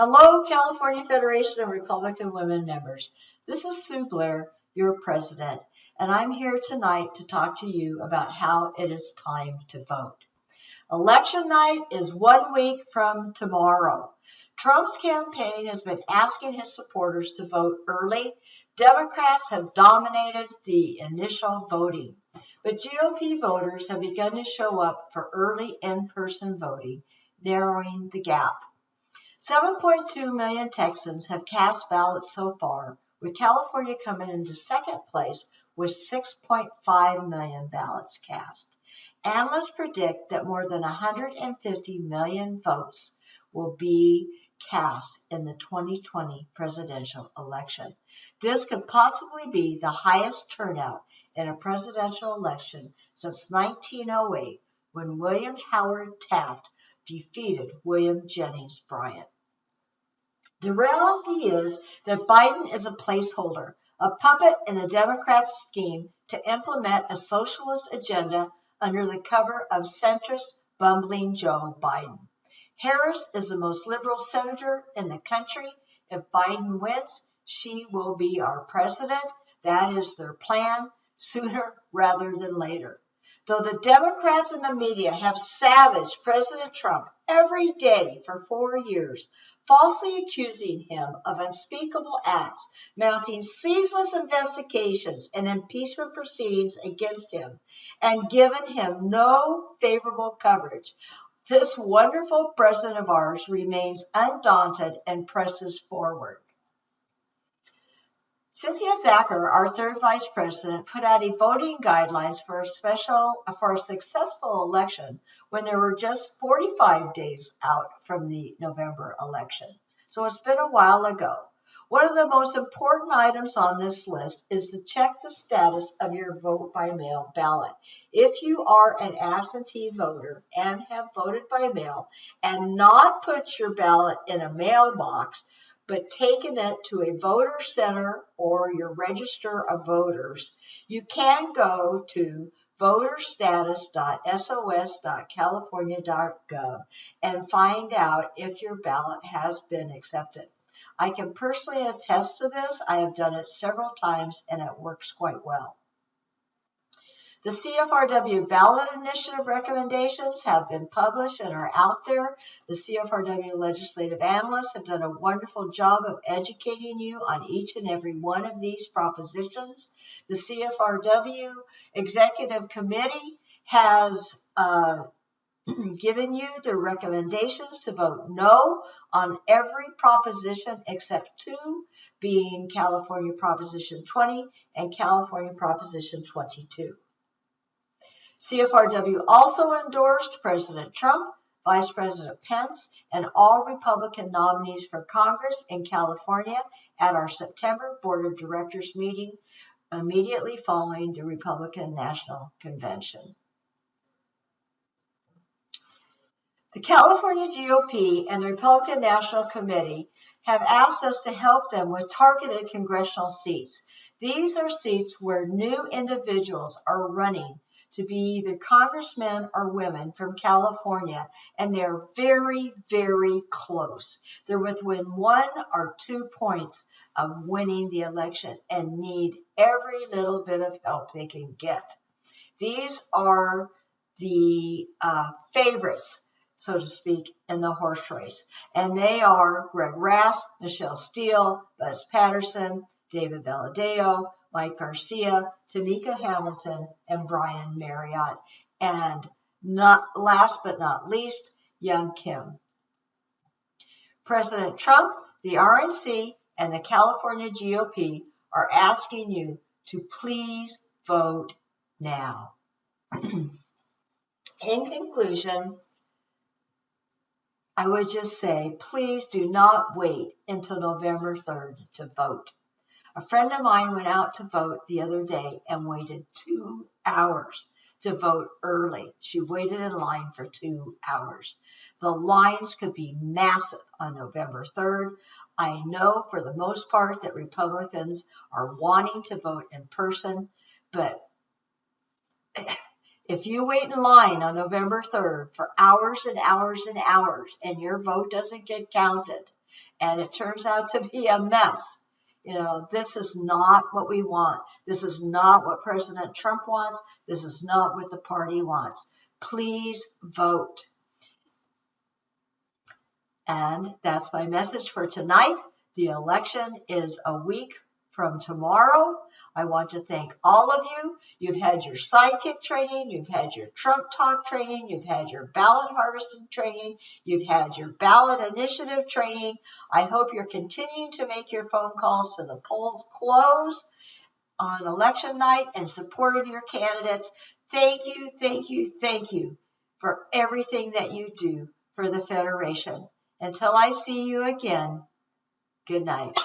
Hello, California Federation of Republican Women members. This is Sue Blair, your president, and I'm here tonight to talk to you about how it is time to vote. Election night is 1 week from tomorrow. Trump's campaign has been asking his supporters to vote early. Democrats have dominated the initial voting, but GOP voters have begun to show up for early in-person voting, narrowing the gap. 7.2 million Texans have cast ballots so far, with California coming into second place with 6.5 million ballots cast. Analysts predict that more than 150 million votes will be cast in the 2020 presidential election. This could possibly be the highest turnout in a presidential election since 1908, when William Howard Taft defeated William Jennings Bryan. The reality is that Biden is a placeholder, a puppet in the Democrats' scheme to implement a socialist agenda under the cover of centrist, bumbling Joe Biden. Harris is the most liberal senator in the country. If Biden wins, she will be our president. That is their plan, sooner rather than later. Though the Democrats and the media have savaged President Trump every day for 4 years, falsely accusing him of unspeakable acts, mounting ceaseless investigations and impeachment proceedings against him, and given him no favorable coverage, this wonderful president of ours remains undaunted and presses forward. Cynthia Thacker, our third vice president, put out a voting guidelines for a successful election when there were just 45 days out from the November election. So it's been a while ago. One of the most important items on this list is to check the status of your vote by mail ballot. If you are an absentee voter and have voted by mail and not put your ballot in a mailbox, but taken it to a voter center or your register of voters, you can go to voterstatus.sos.california.gov and find out if your ballot has been accepted. I can personally attest to this. I have done it several times and it works quite well. The CFRW ballot initiative recommendations have been published and are out there. The CFRW legislative analysts have done a wonderful job of educating you on each and every one of these propositions. The CFRW executive committee has given you the recommendations to vote no on every proposition except two, being California Proposition 20 and California Proposition 22. CFRW also endorsed President Trump, Vice President Pence, and all Republican nominees for Congress in California at our September Board of Directors meeting immediately following the Republican National Convention. The California GOP and the Republican National Committee have asked us to help them with targeted congressional seats. These are seats where new individuals are running to be either congressmen or women from California, and they're very, very close. They're within 1 or 2 points of winning the election and need every little bit of help they can get. These are the favorites, so to speak, in the horse race, and they are Greg Rass, Michelle Steele, Buzz Patterson, David Belladeo, Mike Garcia, Tamika Hamilton, and Brian Marriott, and last but not least, Young Kim. President Trump, the RNC, and the California GOP are asking you to please vote now. In conclusion, I would just say, please do not wait until November 3rd to vote. A friend of mine went out to vote the other day and waited 2 hours to vote early. She waited in line for 2 hours. The lines could be massive on November 3rd. I know for the most part that Republicans are wanting to vote in person, but if you wait in line on November 3rd for hours and hours and hours and your vote doesn't get counted, and it turns out to be a mess. This is not what we want. This is not what President Trump wants. This is not what the party wants. Please vote. And that's my message for tonight. The election is a week from tomorrow. I want to thank all of you. You've had your sidekick training. You've had your Trump talk training. You've had your ballot harvesting training. You've had your ballot initiative training. I hope you're continuing to make your phone calls to the polls close on election night in support of your candidates. Thank you, thank you, thank you for everything that you do for the Federation. Until I see you again, good night.